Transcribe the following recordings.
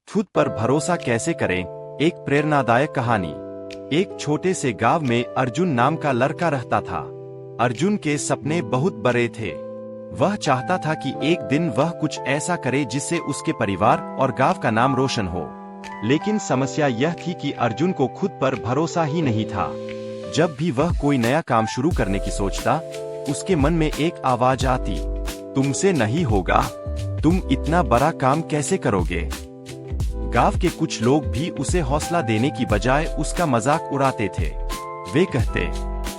खुद पर भरोसा कैसे करें। एक प्रेरणादायक कहानी। एक छोटे से गांव में अर्जुन नाम का लड़का रहता था। अर्जुन के सपने बहुत बड़े थे। वह चाहता था कि एक दिन वह कुछ ऐसा करे जिससे उसके परिवार और गांव का नाम रोशन हो। लेकिन समस्या यह थी कि अर्जुन को खुद पर भरोसा ही नहीं था। जब भी वह कोई नया काम शुरू करने की सोचता, उसके मन में एक आवाज आती, तुमसे नहीं होगा, तुम इतना बड़ा काम कैसे करोगे। गांव के कुछ लोग भी उसे हौसला देने की बजाय उसका मजाक उड़ाते थे। वे कहते,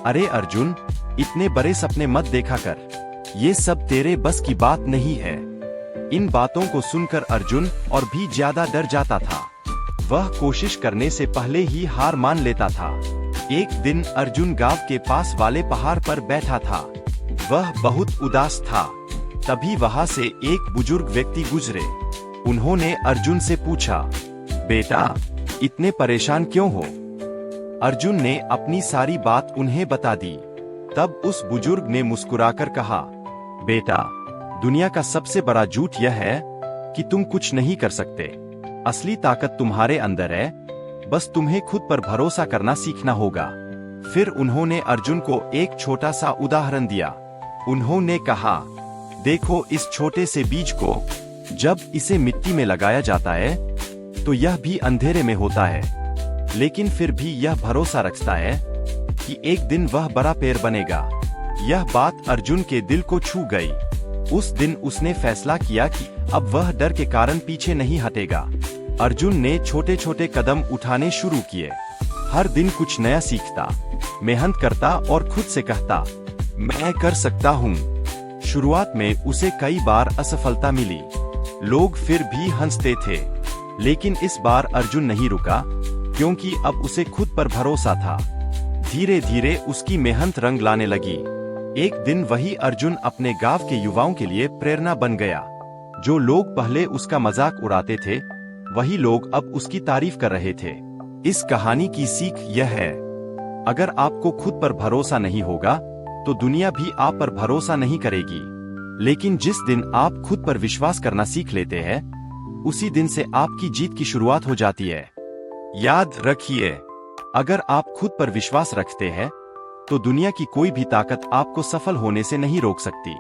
अरे अर्जुन, इतने बड़े सपने मत देखा कर, ये सब तेरे बस की बात नहीं है। इन बातों को सुनकर अर्जुन और भी ज्यादा डर जाता था। वह कोशिश करने से पहले ही हार मान लेता था। एक दिन अर्जुन गांव के पास वाले पहाड़ पर बैठा था। वह बहुत उदास था। तभी वहां से एक बुजुर्ग व्यक्ति गुजरे। उन्होंने अर्जुन से पूछा, बेटा, इतने परेशान क्यों हो। अर्जुन ने अपनी सारी बात उन्हें बता दी। तब उस बुजुर्ग ने मुस्कुराकर कहा, बेटा, दुनिया का सबसे बड़ा झूठ यह है कि तुम कुछ नहीं कर सकते। असली ताकत तुम्हारे अंदर है, बस तुम्हें खुद पर भरोसा करना सीखना होगा। फिर उन्होंने अर्जुन को एक छोटा सा उदाहरण दिया। उन्होंने कहा, देखो इस छोटे से बीज को, जब इसे मिट्टी में लगाया जाता है तो यह भी अंधेरे में होता है, लेकिन फिर भी यह भरोसा रखता है कि एक दिन वह बड़ा पेड़ बनेगा। यह बात अर्जुन के दिल को छू गई। उस दिन उसने फैसला किया कि अब वह डर के कारण पीछे नहीं हटेगा। अर्जुन ने छोटे छोटे कदम उठाने शुरू किए। हर दिन कुछ नया सीखता, मेहनत करता और खुद से कहता, मैं कर सकता हूँ। शुरुआत में उसे कई बार असफलता मिली। लोग फिर भी हंसते थे, लेकिन इस बार अर्जुन नहीं रुका, क्योंकि अब उसे खुद पर भरोसा था। धीरे धीरे उसकी मेहनत रंग लाने लगी। एक दिन वही अर्जुन अपने गांव के युवाओं के लिए प्रेरणा बन गया। जो लोग पहले उसका मजाक उड़ाते थे, वही लोग अब उसकी तारीफ कर रहे थे। इस कहानी की सीख यह है, अगर आपको खुद पर भरोसा नहीं होगा तो दुनिया भी आप पर भरोसा नहीं करेगी। लेकिन जिस दिन आप खुद पर विश्वास करना सीख लेते हैं, उसी दिन से आपकी जीत की शुरुआत हो जाती है। याद रखिए, अगर आप खुद पर विश्वास रखते हैं तो दुनिया की कोई भी ताकत आपको सफल होने से नहीं रोक सकती।